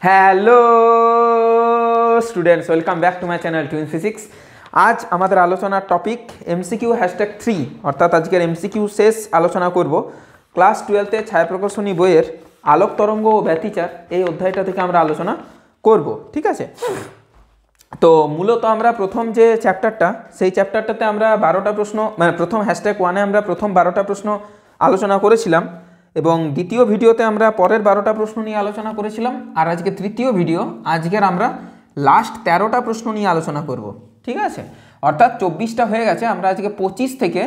Hello students, welcome back to my channel twin physics. আজ আমাদের আলোচনার টপিক এমসিকিউ #3, অর্থাৎ আজকের এমসিকিউ শেষ আলোচনা করব ক্লাস 12-তে ছায়াপ্রকাশনী বইয়ের আলোক তরঙ্গ ও ব্যতিচার এই অধ্যায়টা থেকে আমরা আলোচনা করব। ঠিক আছে, তো মূলত আমরা প্রথম যে চ্যাপ্টারটা, সেই চ্যাপ্টারটাতে আমরা 12টা প্রশ্ন, মানে প্রথম #1-এ আমরা প্রথম 12টা প্রশ্ন আলোচনা করেছিলাম এবং দ্বিতীয় ভিডিওতে আমরা পরের 12টা প্রশ্ন নিয়ে আলোচনা করেছিলাম। আর আজকে তৃতীয় ভিডিও, আজকের আমরা লাস্ট 13টা প্রশ্ন নিয়ে আলোচনা করব। ঠিক আছে, অর্থাৎ 24টা হয়ে গেছে, আমরা আজকে 25 থেকে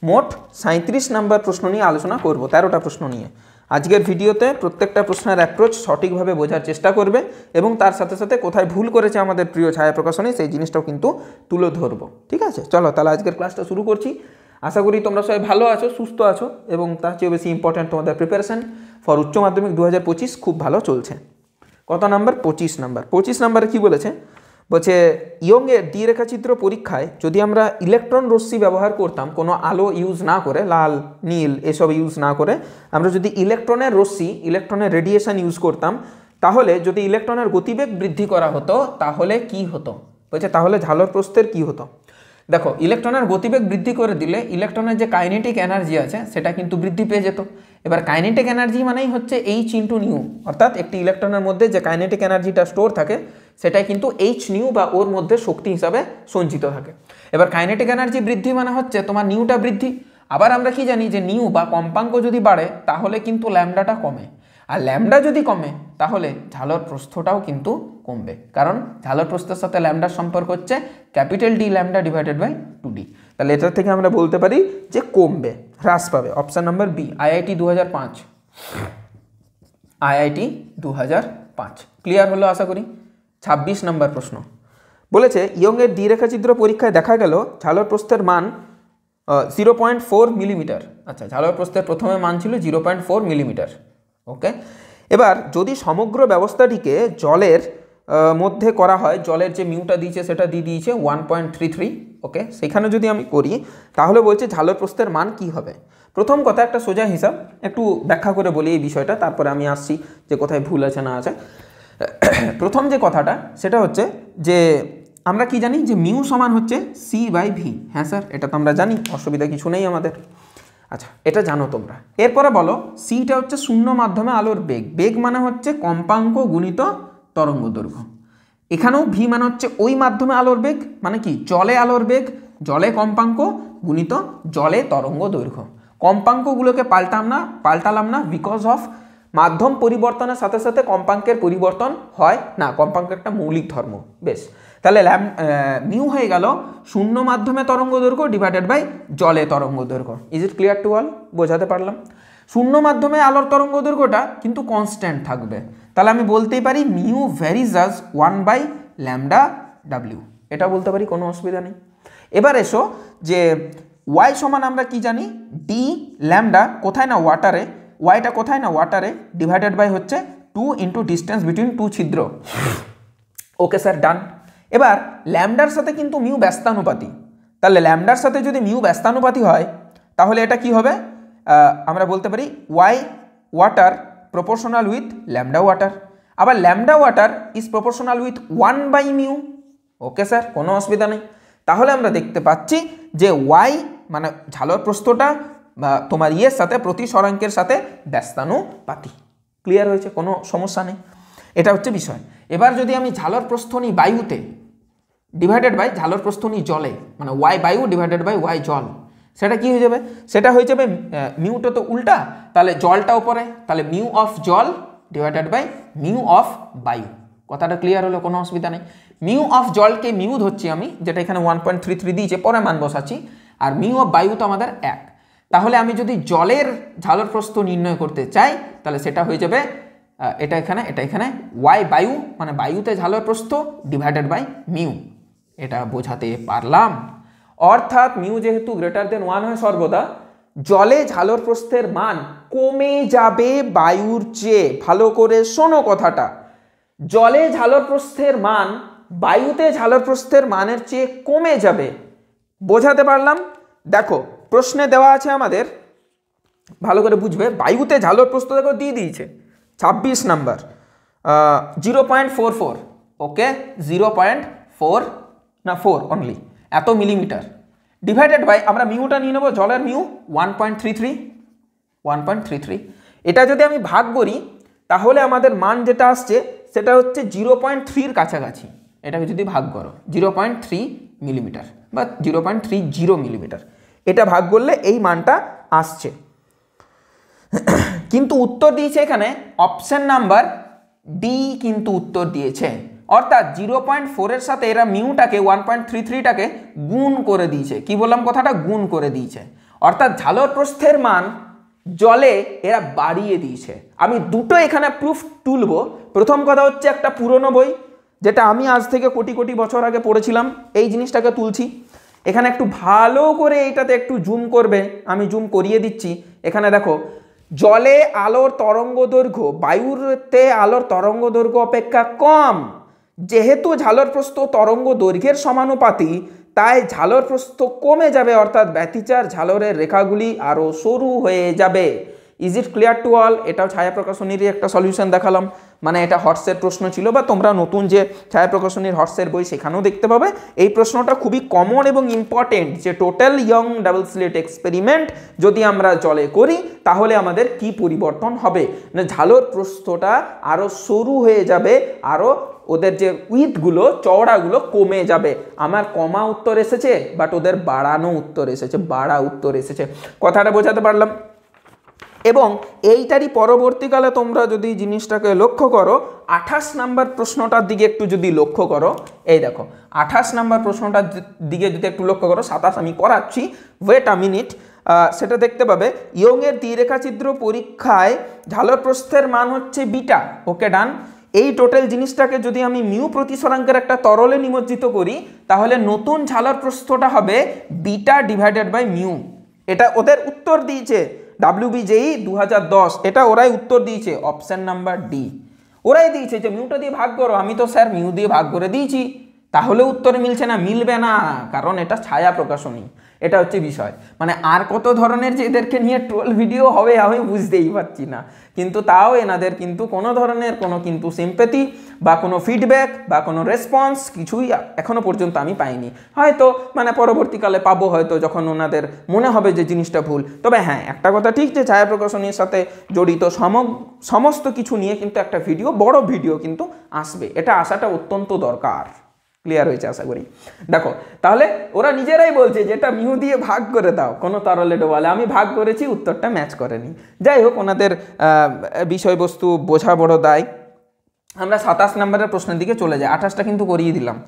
মোট 37 নম্বর প্রশ্ন নিয়ে আলোচনা করব, 13টা প্রশ্ন নিয়ে। আজকের ভিডিওতে প্রত্যেকটা প্রশ্নের অ্যাপ্রোচ সঠিকভাবে বোঝার চেষ্টা করবে এবং তার সাথে সাথে কোথায় ভুল করেছে আমাদের প্রিয় ছায়া প্রকাশনী সেই জিনিসটাও কিন্তু তুলে ধরবো। ঠিক আছে, চলো তাহলে আজকের ক্লাসটা শুরু করছি। আশা করি তোমরা সবাই ভালো আছো, সুস্থ আছো এবং তার চেয়েও বেশি ইম্পর্ট্যান্ট তোমাদের প্রিপারেশন ফর উচ্চ মাধ্যমিক 2025 খুব ভালো চলছে। কত নাম্বার? 25 নাম্বার। 25 নাম্বারে কী বলেছে? বলছে ইয়ংয়ের দ্বিরেখাচিত্র পরীক্ষায় যদি আমরা ইলেকট্রন রশ্মি ব্যবহার করতাম, কোনো আলো ইউজ না করে, লাল নীল এসব ইউজ না করে, আমরা যদি ইলেকট্রনের রশ্মি, ইলেকট্রনের রেডিয়েশন ইউজ করতাম, তাহলে যদি ইলেকট্রনের গতিবেগ বৃদ্ধি করা হতো তাহলে কি হতো? বলছে তাহলে ঝালর প্রস্থের কি হতো। দেখো, ইলেকট্রনের গতিবেগ বৃদ্ধি করে দিলে ইলেকট্রনের যে কাইনেটিক এনার্জি আছে সেটা কিন্তু বৃদ্ধি পেয়ে যেত। এবার কাইনেটিক এনার্জি মানেই হচ্ছে H ইন্টু নিউ, অর্থাৎ একটি ইলেকট্রনের মধ্যে যে কাইনেটিক এনার্জিটা স্টোর থাকে সেটাই কিন্তু H নিউ বা ওর মধ্যে শক্তি হিসাবে সঞ্চিত থাকে। এবার কাইনেটিক এনার্জি বৃদ্ধি মানে হচ্ছে তোমার নিউটা বৃদ্ধি। আবার আমরা কি জানি যে নিউ বা কম্পাঙ্ক যদি বাড়ে তাহলে কিন্তু ল্যামডাটা কমে, আর ল্যামডা যদি কমে তাহলে ঝালর প্রস্থটাও কিন্তু কমবে, কারণ ঝালর প্রস্থের সাথে ল্যামডার সম্পর্ক হচ্ছে D lambda divided by 2D। তাহলে এটার থেকে আমরা বলতে পারি যে কমবে, হ্রাস পাবে। Option number B, IIT 2005। IIT 2005 clear হলো আশা করি। 26 নম্বর প্রশ্ন বলেছে ইয়ংয়ের দ্বিরেখাচিত্র পরীক্ষায় দেখা গেল ঝালর প্রস্থের মান 0.4 মিলিমিটার। আচ্ছা, ঝালর প্রস্থের প্রথমে মান ছিল 0.4 মিলিমিটার। ওকে, এবার যদি সমগ্র ব্যবস্থাটিকে জলের মধ্যে করা হয়, জলের যে মিউটা দিয়েছে সেটা দিয়ে দিয়েছে 1.33। ওকে, সেখানে যদি আমি করি তাহলে বলছে ঝালর প্রস্থের মান কি হবে। প্রথম কথা, একটা সোজা হিসাব একটু ব্যাখ্যা করে বলি এই বিষয়টা, তারপরে আমি আসছি যে কোথায় ভুল আছে না আছে। প্রথম যে কথাটা সেটা হচ্ছে যে আমরা কি জানি যে মিউ সমান হচ্ছে C/V। হ্যাঁ স্যার, এটা তো আমরা জানি, অসুবিধা কিছু নেই আমাদের। আচ্ছা, এটা জানো তোমরা। এরপরে বলো সিটা হচ্ছে শূন্য মাধ্যমে আলোর বেগ, বেগ মানে হচ্ছে কম্পাঙ্ক গুণিত তরঙ্গ দৈর্ঘ্য। এখানেও ভি মানে হচ্ছে ওই মাধ্যমে আলোর বেগ, মানে কি জলে আলোর বেগ, জলে কম্পাঙ্ক গুণিত জলে তরঙ্গ দৈর্ঘ্য। কম্পাঙ্কগুলোকে পাল্টালাম না বিকজ অফ মাধ্যম পরিবর্তনের সাথে সাথে কম্পাঙ্কের পরিবর্তন হয় না, কম্পাঙ্ক একটা মৌলিক ধর্ম। বেশ, তাহলে মিউ হয়ে গেল শূন্য মাধ্যমে তরঙ্গ দৈর্ঘ্য ডিভাইডেড বাই জলে তরঙ্গ দৈর্ঘ্য। Is it clear to all? বোঝাতে পারলাম? শূন্য মাধ্যমে আলোর তরঙ্গ দৈর্ঘ্যটা কিন্তু কনস্ট্যান্ট থাকবে, তাহলে আমি বলতেই পারি মিউ ভ্যারিজ আস 1/λw, এটা বলতে পারি, কোনো অসুবিধা নেই। এবার এসো যে ওয়াই সমান আমরা কি জানি, ডি ল্যামডা কোথায় না ওয়াটারে, ওয়াইটা কোথায় না ওয়াটারে, ডিভাইডেড বাই হচ্ছে 2 ইন্টু ডিস্টেন্স বিটুইন 2 ছিদ্র। ওকে স্যার, ডান। এবার ল্যামডার সাথে কিন্তু মিউ ব্যস্তানুপাতি, তাহলে ল্যামডার সাথে যদি মিউ ব্যস্তানুপাতি হয় তাহলে এটা কি হবে, আমরা বলতে পারি y water proportional with lambda water. আবার lambda water is proportional with 1/μ। Okay sir, কোনো অসুবিধা নেই। তাহলে আমরা দেখতে পাচ্ছি যে ওয়াই মানে ঝালর প্রস্থটা তোমার ইয়ের সাথে, প্রতি সরাঙ্কের সাথে ব্যস্তানুপাতি। ক্লিয়ার হয়েছে? কোনো সমস্যা নেই, এটা হচ্ছে বিষয়। এবার যদি আমি ঝালর প্রস্থ নিই বায়ুতে ডিভাইডেড বাই ঝালর প্রস্থ নিই জলে, মানে ওয়াই বায়ু ডিভাইডেড বাই ওয়াই জল, সেটা কি হয়ে যাবে? সেটা হয়ে যাবে মিউটা তো উল্টা, তাহলে জলটা উপরে, তাহলে মিউ অফ জল ডিভাইডেড বাই মিউ অফ বায়ু। কথাটা ক্লিয়ার হলো? কোনো অসুবিধা নেই। মিউ অফ জলকে মিউ ধরছি আমি, যেটা এখানে 1.33 দিয়েছে, পরে মান বসাচ্ছি, আর মিউ অফ বায়ু তো আমাদের 1। তাহলে আমি যদি জলের ঝালর প্রস্থ নির্ণয় করতে চাই তাহলে সেটা হয়ে যাবে এটা এখানে ওয়াই বায়ু মানে বায়ুতে ঝালর প্রস্থ ডিভাইডেড বাই মিউ। এটা বোঝাতে পারলাম? অর্থাৎ মিউ যেহেতু গ্রেটার দেন 1 হয় সর্বদা, জলে ঝালর প্রস্থের মান কমে যাবে বায়ুর চেয়ে। ভালো করে শোনো কথাটা, জলে ঝালর প্রস্থের মান বায়ুতে ঝালর প্রস্থের মানের চেয়ে কমে যাবে। বোঝাতে পারলাম? দেখো প্রশ্নে দেওয়া আছে আমাদের, ভালো করে বুঝবে, বায়ুতে ঝালর প্রস্থ দেখো দিয়ে দিয়েছে 26 নাম্বার, 0.44, ওকে 0.4 না 4 অনলি, এত মিলিমিটার, ডিভাইডেড বাই আমরা মিউটা নিয়ে নেবো, জলের মিউ 1.33, এটা যদি আমি ভাগ করি তাহলে আমাদের মান যেটা আসছে সেটা হচ্ছে 0.3-র কাছাকাছি। এটাকে যদি ভাগ করো 0.3 মিলিমিটার বা 0.30 মিলিমিটার, এটা ভাগ করলে এই মানটা আসছে। কিন্তু উত্তর দিয়েছে এখানে অপশন নাম্বার ডি, কিন্তু উত্তর দিয়েছে, অর্থাৎ 0.4-এর সাথে এরা মিউটাকে 1.33টাকে গুণ করে দিয়েছে। কি বললাম কথাটা? গুণ করে দিয়েছে, অর্থাৎ ঝালর প্রস্থের মান জলে এরা বাড়িয়ে দিয়েছে। আমি দুটো এখানে প্রুফ তুলব। প্রথম কথা হচ্ছে একটা পুরনো বই, যেটা আমি আজ থেকে কোটি কোটি বছর আগে পড়েছিলাম, এই জিনিসটাকে তুলছি। এখানে একটু ভালো করে এইটাতে একটু জুম করবে, আমি জুম করিয়ে দিচ্ছি। এখানে দেখো, জলে আলোর তরঙ্গ দৈর্ঘ্য বায়ুতে আলোর তরঙ্গ দৈর্ঘ্য অপেক্ষা কম। যেহেতু ঝালর প্রস্থ তরঙ্গ দৈর্ঘ্যের সমানুপাতি, তাই ঝালর প্রস্থ কমে যাবে, অর্থাৎ ব্যতিচার ঝালরের রেখাগুলি আরও সরু হয়ে যাবে। Is it clear to all? এটাও ছায়া প্রকাশনীরই একটা সলিউশন দেখালাম, মানে এটা হর্সের প্রশ্ন ছিল, বা তোমরা নতুন যে ছায়া প্রকাশনীর হর্সের বই সেখানেও দেখতে পাবে। এই প্রশ্নটা খুবই কমন এবং ইম্পর্টেন্ট, যে total young double slit experiment যদি আমরা জলে করি তাহলে আমাদের কি পরিবর্তন হবে, না ঝালর প্রস্থটা আরও সরু হয়ে যাবে, আরও ওদের যে উইথগুলো চওড়াগুলো কমে যাবে। আমার কমা উত্তর এসেছে, বাট ওদের বাড়ানো উত্তর এসেছে, বাড়া উত্তর এসেছে। কথাটা বোঝাতে পারলাম? এবং এইটারই পরবর্তীকালে তোমরা যদি জিনিসটাকে লক্ষ্য করো, 28 নাম্বার প্রশ্নটার দিকে একটু যদি লক্ষ্য করো, এই দেখো 28 নাম্বার প্রশ্নটার দিকে যদি একটু লক্ষ্য করো, 27 আমি করাচ্ছি, ওয়েট আ মিনিট, সেটা দেখতে পাবে। ইয়ংয়ের দ্বিরেখাচিত্র পরীক্ষায় ঝালর প্রস্থের মান হচ্ছে বিটা, ওকে ডান। এই টোটাল জিনিসটাকে যদি আমি মিউ প্রতিসরাঙ্কের একটা তরলে নিমজ্জিত করি, তাহলে নতুন ঝালর প্রস্থটা হবে বিটা ডিভাইডেড বাই মিউ। এটা ওদের উত্তর দিয়েছে WBJEE 2010, এটা ওরাই উত্তর দিয়েছে, অপশন নাম্বার ডি। ওরাই দিয়েছে যে মিউটা দিয়ে ভাগ করো। আমি তো স্যার মিউ দিয়ে ভাগ করে দিয়েছি, তাহলে উত্তর মিলছে না, মিলবে না, কারণ এটা ছায়া প্রকাশনী। এটা হচ্ছে বিষয়। মানে আর কত ধরনের যে এদেরকে নিয়ে ট্রোল ভিডিও হবে আমি বুঝতেই পারছি না, কিন্তু তাও এনাদের কিন্তু কোনো ধরনের কোনো কিন্তু সিম্প্যাথি বা কোনো ফিডব্যাক বা কোনো রেসপন্স কিছুই এখনো পর্যন্ত আমি পাইনি। হয়তো মানে পরবর্তীকালে পাবো, হয়তো যখন ওনাদের মনে হবে যে জিনিসটা ভুল। তবে হ্যাঁ, একটা কথা ঠিক, যে ছায়া প্রকাশনীর সাথে জড়িত সমস্ত কিছু নিয়ে কিন্তু একটা ভিডিও, বড় ভিডিও কিন্তু আসবে, এটা আসাটা অত্যন্ত দরকার। ক্লিয়ার হয়েছে আশা করি। দেখো তাহলে ওরা নিজেরাই বলছে যেটা মিউ দিয়ে ভাগ করে দাও, কোনো তরলে ডোবালে। আমি ভাগ করেছি, উত্তরটা ম্যাচ করেনি। যাই হোক, ওনাদের বিষয়বস্তু বোঝা বড় দায়। আমরা 27 নম্বরের প্রশ্নের দিকে চলে যাই, 28টা কিন্তু করিয়ে দিলাম।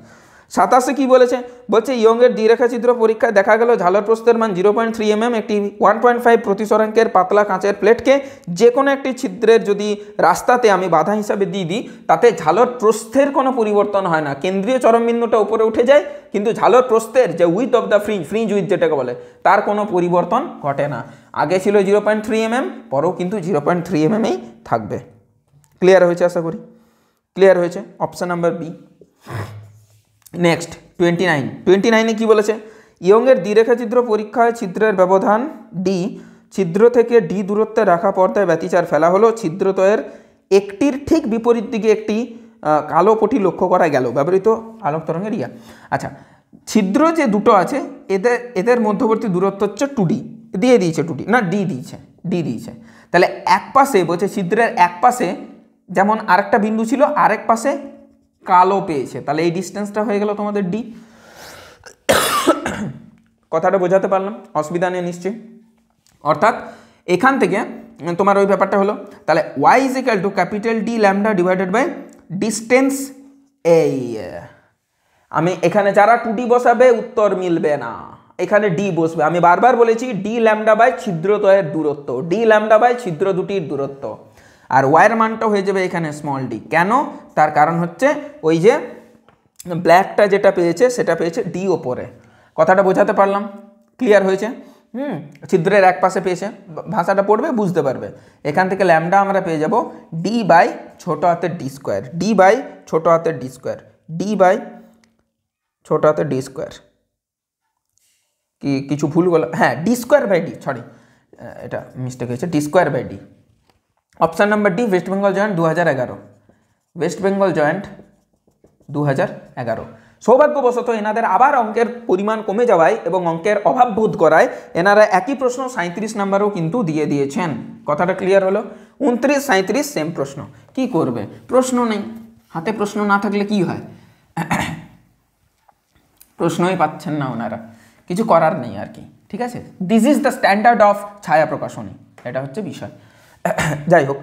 27-এ কি বলেছে? বলছে ইয়ংয়ের দ্বিরেখাচিত্র পরীক্ষায় দেখা গেল ঝালর প্রস্থের মান 0.3 mm একটি 1.5 প্রতিসরাঙ্কের পাতলা কাঁচের প্লেটকে যে কোনো একটি ছিদ্রের যদি রাস্তাতে আমি বাধা হিসাবে দিয়ে দিই, তাতে ঝালর প্রস্থের কোনো পরিবর্তন হয় না। কেন্দ্রীয় চরমবিন্দুটা উপরে উঠে যায়, কিন্তু ঝালর প্রস্থের যে with of the fringe with যেটাকে বলে, তার কোনো পরিবর্তন ঘটে না। আগে ছিল 0.3 mm, পরেও কিন্তু 0.3 mm-এই থাকবে। ক্লিয়ার হয়েছে আশা করি? ক্লিয়ার হয়েছে। Option number B. নেক্সট 29-এ কি বলেছে? ইয়ংয়ের দ্বিরেখাচিত্র পরীক্ষায় ছিদ্রের ব্যবধান ডি, ছিদ্র থেকে ডি দূরত্বে রাখা পর্দায় ব্যতিচার ফেলা হলো। ছিদ্রদ্বয়ের একটির ঠিক বিপরীত দিকে একটি কালো পটি লক্ষ্য করা গেল। ব্যবহৃত আলোক তরঙ্গের ইয়া। আচ্ছা, ছিদ্র যে দুটো আছে এদের মধ্যবর্তী দূরত্ব হচ্ছে 2D, দিয়ে দিয়েছে 2D না ডি দিয়েছে। তাহলে এক পাশে বলছে ছিদ্রের এক পাশে যেমন আরেকটা বিন্দু ছিল, আরেক পাশে কালো পেয়েছে, তাহলে এই ডিস্টেন্সটা হয়ে গেল তোমাদের ডি। কথাটা বোঝাতে পারলাম? অসুবিধা নেই নিশ্চয়ই। অর্থাৎ এখান থেকে তোমার ওই ব্যাপারটা হলো, তাহলে y is equal to D lambda divided by distance. এই আমি এখানে যারা 2D বসাবে উত্তর মিলবে না, এখানে ডি বসবে। আমি বারবার বলেছি ডি ল্যামডা বাই ছিদ্রদ্বয়ের দূরত্ব, ডি ল্যামডা বাই ছিদ্র দুটির দূরত্ব, আর ওয়াইয়ের মানটা হয়ে যাবে এখানে স্মল ডি। কেন? তার কারণ হচ্ছে ওই যে ব্ল্যাকটা যেটা পেয়েছে সেটা পেয়েছে ডি ওপরে। কথাটা বোঝাতে পারলাম? ক্লিয়ার হয়েছে? ছিদ্রের এক পাশে পেয়েছে, ভাষাটা পড়বে বুঝতে পারবে। এখান থেকে ল্যামডা আমরা পেয়ে যাব ডি বাই ছোটো হাতের ডি স্কোয়ার, ডি বাই ছোটো হাতের ডি স্কোয়ার, ডি বাই ছোটো হাতের ডি স্কোয়ার। কি কিছু ভুল বলো? হ্যাঁ, D square by D, sorry এটা মিস্টেক হয়েছে, D square by D. Option number D, West Bengal joint 2011, West Bengal joint 2011। সৌভাগ্যবশত এনাদের আবার অঙ্কের পরিমাণ কমে যাওয়ায় এবং অঙ্কের অভাব বোধ করায় এনারা একই প্রশ্ন 37 নাম্বারও কিন্তু দিয়ে দিয়েছেন। কথাটা ক্লিয়ার হলো? 29, 37 সেম প্রশ্ন। কি করবে? প্রশ্ন নেই হাতে, প্রশ্ন না থাকলে কি হয়? প্রশ্নই পাচ্ছেন না ওনারা, কিছু করার নেই আর কি। ঠিক আছে, this is the standard of ছায়া প্রকাশনী, এটা হচ্ছে বিষয়। যাই হোক,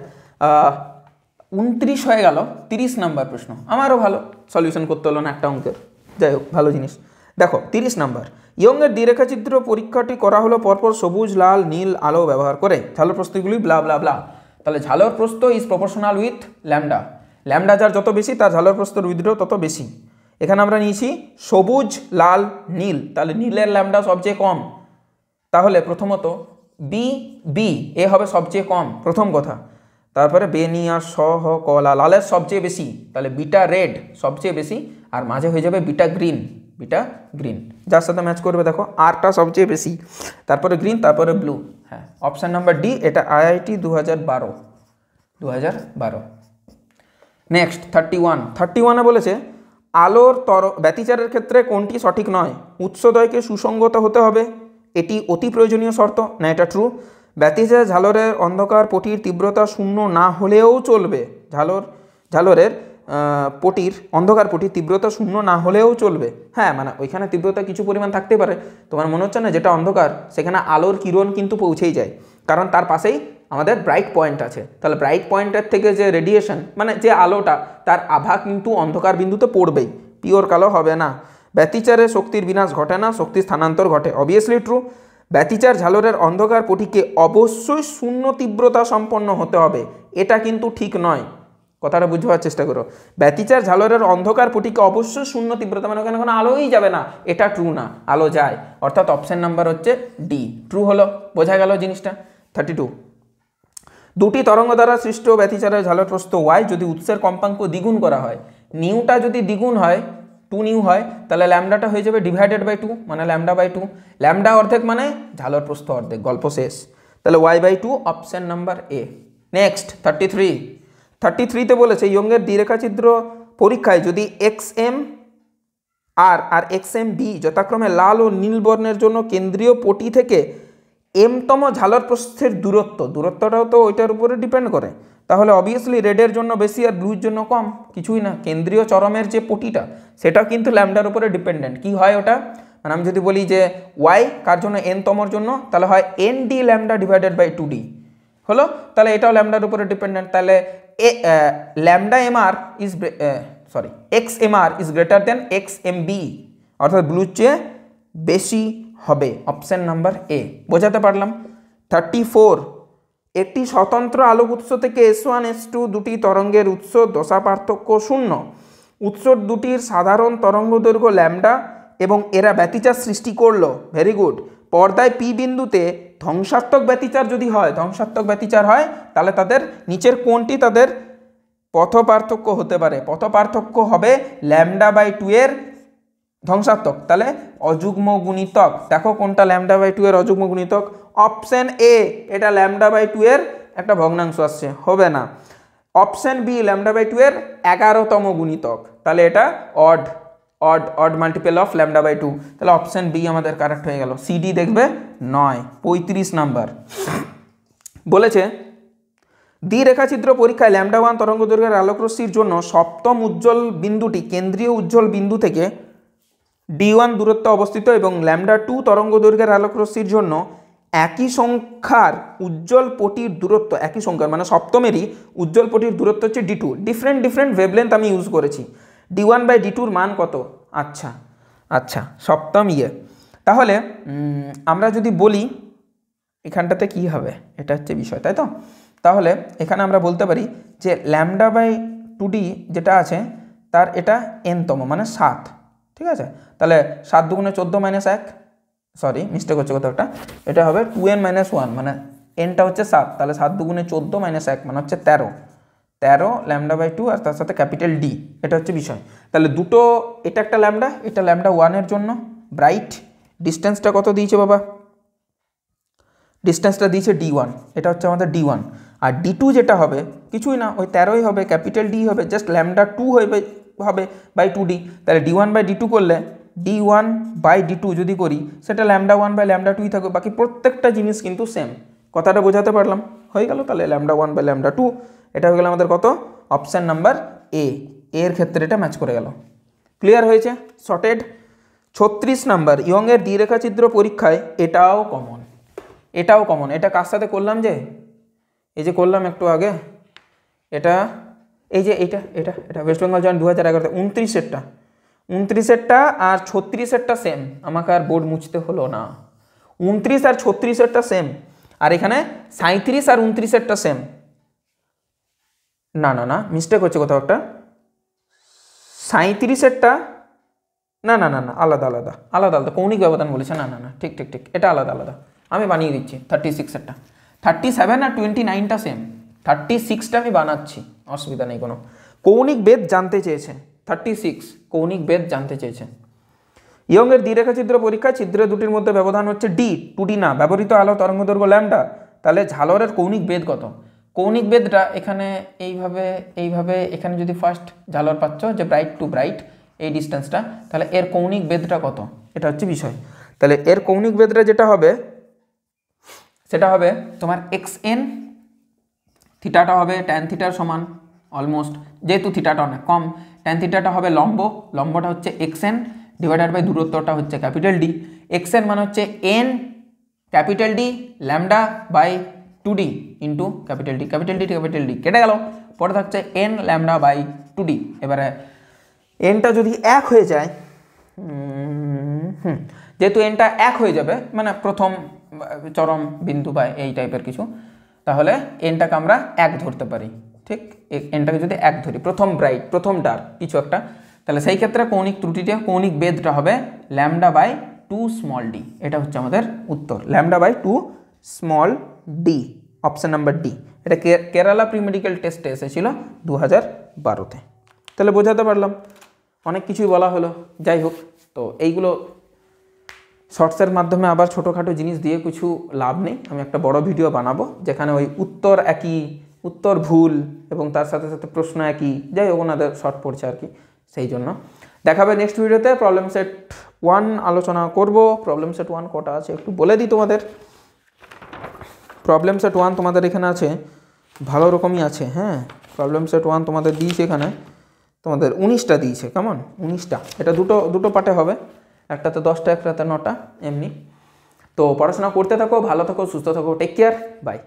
29 হয়ে গেল, 30 নাম্বার প্রশ্ন। আমারও ভালো সলিউশন করতে হলো না একটা অঙ্কের, যাই হোক ভালো জিনিস। দেখো 30 নাম্বার, ইয়ংয়ের দ্বিরেখাচিত্র পরীক্ষাটি করা হলো পরপর সবুজ, লাল, নীল আলো ব্যবহার করে। ঝালর প্রস্থগুলি ব্লা ব্লা ব্লা। তাহলে ঝালর প্রস্থ is proportional with lambda. Lambda যার যত বেশি তার ঝালর প্রস্থর উইথড্র তত বেশি। এখানে আমরা নিয়েছি সবুজ, লাল, নীল, তাহলে নীলের ল্যামডা সবচেয়ে কম। তাহলে প্রথমত বি বি এ হবে সবচেয়ে কম, প্রথম কথা। তারপরে বেনিয়া সহ কলা, লালের সবচেয়ে বেশি, তাহলে বিটা রেড সবচেয়ে বেশি, আর মাঝে হয়ে যাবে বিটা গ্রিন। বিটা গ্রিন যার সাথে ম্যাচ করবে দেখো, আরটা সবচেয়ে বেশি, তারপরে গ্রিন, তারপরে ব্লু। হ্যাঁ, অপশান নাম্বার ডি, এটা IIT 2012। নেক্সট 31 বলেছে আলোর ব্যতিচারের ক্ষেত্রে কোনটি সঠিক নয়? উৎসদয়কে সুসংগত হতে হবে, এটি অতি প্রয়োজনীয় শর্ত, না এটা ট্রু। ব্যতিচার ঝালরের অন্ধকার পটির তীব্রতা শূন্য না হলেও চলবে। ঝালরের পটির অন্ধকার পটির তীব্রতা শূন্য না হলেও চলবে। হ্যাঁ, মানে ওইখানে তীব্রতা কিছু পরিমাণ থাকতে পারে। তোমার মনে হচ্ছে না যেটা অন্ধকার সেখানে আলোর কিরণ কিন্তু পৌঁছেই যায়, কারণ তার পাশেই আমাদের ব্রাইট পয়েন্ট আছে। তাহলে ব্রাইট পয়েন্টের থেকে যে রেডিয়েশন, মানে যে আলোটা, তার আভা কিন্তু অন্ধকার বিন্দুতে পড়বেই, পিওর কালো হবে না। ব্যতিচারে শক্তির বিনাশ ঘটে না, শক্তির স্থানান্তর ঘটে, অবভিয়াসলি ট্রু। ব্যতিচার ঝালরের অন্ধকার পটিকে অবশ্যই শূন্য তীব্রতা সম্পন্ন হতে হবে, এটা কিন্তু ঠিক নয়। কথাটা বুঝবার চেষ্টা করো। ব্যতিচার ঝালরের অন্ধকার পটিকে অবশ্যই শূন্য তীব্রতা, মানে ওখানে কোনো আলোই যাবে না, এটা ট্রু না, আলো যায়। অর্থাৎ অপশন নাম্বার হচ্ছে ডি ট্রু হলো। বোঝা গেল জিনিসটা? 32, দুটি তরঙ্গ দ্বারা সৃষ্ট ব্যতিচারের ঝালর প্রস্থ ওয়াই যদি উৎসের কম্পাঙ্ক দ্বিগুণ করা হয়, নিউটা যদি দ্বিগুণ হয়, 2 নিউ হয়, তাহলে ল্যামডাটা হয়ে যাবে ডিভাইডেড বাই 2, মানে λ/2। ল্যামডা অর্ধেক মানে ঝালর প্রস্থ অর্ধেক, গল্প শেষ। তাহলে y/2 option number A. Next 33তে বলেছে ইয়ংয়ের দ্বিরেখাচিত্র পরীক্ষায় যদি XM আর XMB যথাক্রমে লাল ও নীল বর্ণের জন্য কেন্দ্রীয় পটি থেকে এমতম ঝালর প্রস্থের দূরত্বটাও তো ওইটার উপরে ডিপেন্ড করে, তাহলে অবভিয়াসলি রেডের জন্য বেশি আর ব্লুর জন্য কম। কিছুই না, কেন্দ্রীয় চরমের যে পটিটা সেটা কিন্তু ল্যামডার উপরে ডিপেন্ডেন্ট। কি হয় ওটা? মানে আমি যদি বলি যে ওয়াই কার জন্য এনতমর জন্য, তাহলে হয় ND lambda divided by 2D হলো। তাহলে এটাও ল্যামডার উপরে ডিপেন্ডেন্ট, তাহলে XMR is greater than XMB, অর্থাৎ ব্লুর চেয়ে বেশি হবে। অপশন নাম্বার এ। বোঝাতে পারলাম? 34, একটি স্বতন্ত্র আলোক উৎস থেকে S1 S2 দুটি তরঙ্গের উৎস দশা পার্থক্য 0। উৎস দুটির সাধারণ তরঙ্গ দৈর্ঘ্য ল্যামডা এবং এরা ব্যতিচার সৃষ্টি করলো। Very good. পর্দায় P বিন্দুতে ধ্বংসাত্মক ব্যতিচার যদি হয়, তাহলে তাদের নিচের কোনটি তাদের পথ পার্থক্য হতে পারে? পথ পার্থক্য হবে λ/2 এর ধ্বংসাত্মক, তাহলে অযুগ্ম গুণিতক। দেখো কোনটা λ/2 এর অযুগ্ম গুণিতক? অপশন এ, এটা λ/2 এর একটা ভগ্নাংশ আসছে, হবে না। অপশন বি λ/2 এর 11তম গুণিতক, তাহলে এটা অড মাল্টিপল অফ λ/2, তাহলে অপশন বি আমাদের কারেক্ট হয়ে গেল। সিডি দেখবে 9। 35 নাম্বার বলেছে দ্বিরেখাচিত্র পরীক্ষায় λ1 তরঙ্গ দৈর্ঘ্যের আলোকরশ্মির জন্য সপ্তম উজ্জ্বল বিন্দুটি কেন্দ্রীয় উজ্জ্বল বিন্দু থেকে D1 দূরত্বে অবস্থিত এবং λ2 তরঙ্গ দৈর্ঘ্যের আলোকরশ্মির জন্য একই সংখ্যার উজ্জ্বল পটির দূরত্ব, একই সংখ্যার মানে সপ্তমেরই উজ্জ্বল পটির দূরত্ব হচ্ছে D2। ডিফারেন্ট ওয়েভলেন্থ আমি ইউজ করেছি। D1/D2 মান কত? আচ্ছা সপ্তম তাহলে আমরা যদি বলি এখানটাতে কি হবে, এটা হচ্ছে বিষয়, তাই তো? তাহলে এখানে আমরা বলতে পারি যে λ/2D যেটা আছে তার এটা nতম মানে 7, ঠিক আছে? তাহলে 7 দুগুণে 14 - 1, সরি মিস্টেক হচ্ছে কোথাও একটা, এটা হবে 2n - 1, মানে nটা হচ্ছে 7, তাহলে 7 দুগুণে 14 - 1 মানে হচ্ছে 13 λ/2 আর তার সাথে ক্যাপিটাল D, এটা হচ্ছে বিষয়। তাহলে দুটো, এটা একটা ল্যামডা, এটা λ1 এর জন্য ব্রাইট। ডিস্টেন্সটা কত দিয়েছে বাবা? ডিস্টেন্সটা দিয়েছে D1, এটা হচ্ছে আমাদের D1। আর D2 যেটা হবে কিছুই না, ওই 13ই হবে, ক্যাপিটাল D হবে, জাস্ট ল্যামডা 2 হবে বাই 2D। তাহলে D1 বাই D2 করলে D1 বাই D2 যদি করি সেটা ল্যামডা 1 বাই ল্যামডা 2ই থাকবে, বাকি প্রত্যেকটা জিনিস কিন্তু সেম। কথাটা বোঝাতে পারলাম? হয়ে গেল। তাহলে ল্যামডা 1 বাই ল্যামডা 2, এটা হয়ে গেল আমাদের কত? অপশান নাম্বার এ এর ক্ষেত্রে এটা ম্যাচ করে গেল। ক্লিয়ার হয়েছে? শর্টেড। 36 নাম্বার ইয়ংয়ের দ্বিরেখাচিত্র পরীক্ষায়, এটাও কমন, এটাও কমন। এটা কার সাথে করলাম? যে এই যে করলাম একটু আগে, এটা এই যে এটা এটা এটা ওয়েস্ট বেঙ্গল জয়েন্ট 2011-তে 29-এরটা, 29-এরটা আর 36-এরটা সেম। আমাকে আর বোর্ড মুছতে হলো না। 29 আর 36-এরটা সেম, আর এখানে 37 আর 29-এরটা সেম। না না না, মিস্টেক হচ্ছে কোথাও একটা। 37-এরটা না না না না, আলাদা আলাদা আলাদা আলাদা, কৌণিক ব্যবধান বলেছে। না না না, ঠিক ঠিক ঠিক, এটা আলাদা আলাদা, আমি বানিয়ে দিচ্ছি। 36-এরটা, 37 আর 29টা সেম, 36টা আমি বানাচ্ছি, অসুবিধা নেই কোনো। কৌণিক বেদ জানতে চেয়েছে, 36 কৌণিক বেদ জানতে চেয়েছে। ইয়ংয়ের দ্বিরেখাচিত্র পরীক্ষায় ছিদ্র দুটির মধ্যে ব্যবধান হচ্ছে D, 2D না, ব্যবহৃত আলো তরঙ্গদৈর্ঘ্য ল্যামডা। তাহলে ঝালরের কৌণিক বেদ কত? কৌণিক বেদটা এখানে এইভাবে এখানে যদি ফার্স্ট ঝালর পাচ্ছ যে ব্রাইট টু ব্রাইট এই ডিস্টেন্সটা, তাহলে এর কৌণিক বেদটা কত, এটা হচ্ছে বিষয়। তাহলে এর কৌণিক বেদটা যেটা হবে সেটা হবে তোমার xn, থিটাটা হবে ট্যান থিটার সমান অলমোস্ট, যেহেতু থিটাটা অনেক কম, ট্যান থিটাটা হবে লম্ব, লম্বটা হচ্ছে xn ডিভাইডেড বাই দূরত্বটা হচ্ছে ক্যাপিটাল D। xn মানে হচ্ছে n capital D lambda by 2D into capital D, capital D কেটে গেল, পরে থাকছে n ল্যামডা বাই 2D। এবারে nটা যদি 1 হয়ে যায়, যেহেতু nটা 1 হয়ে যাবে মানে প্রথম চরম বিন্দু বা এই টাইপের কিছু, তাহলে nটাকে আমরা 1 ধরতে পারি। ঠিক, nটাকে যদি 1 ধরি, প্রথম ব্রাইট প্রথম ডার্ক কিছু একটা, তাহলে সেই ক্ষেত্রে কৌণিক ত্রুটিটা কৌণিক বেদটা হবে ল্যামডা বাই 2 স্মল d। এটা হচ্ছে আমাদের উত্তর, lambda by 2 small d, option number D. এটা কেরালা প্রি মেডিকেল টেস্টে এসেছিল 2012-তে। তাহলে বোঝাতে পারলাম, অনেক কিছুই বলা হলো। যাই হোক, তো এইগুলো শর্টসের মাধ্যমে আবার ছোটোখাটো জিনিস দিয়ে কিছু লাভ নেই। আমি একটা বড় ভিডিও বানাবো যেখানে ওই উত্তর একই, উত্তর ভুল এবং তার সাথে সাথে প্রশ্ন একই, যাই হোক ওনাদের শর্ট পড়ছে আর কি, সেই জন্য দেখাবে নেক্সট ভিডিওতে। প্রবলেম সেট 1 আলোচনা করব। প্রবলেম সেট 1 কটা আছে একটু বলে দিই তোমাদের। প্রবলেম সেট 1 তোমাদের এখানে আছে, ভালো রকমই আছে। হ্যাঁ, প্রবলেম সেট 1 তোমাদের দিয়েছে এখানে, তোমাদের 19টা দিয়েছে, কেমন 19টা। এটা দুটো পার্টে হবে, একটাতে 10টা একটাতে 9টা, এমনি। তো পড়াশোনা করতে থাকো, ভালো থাকো, সুস্থ থাকো, টেক কেয়ার, বাই।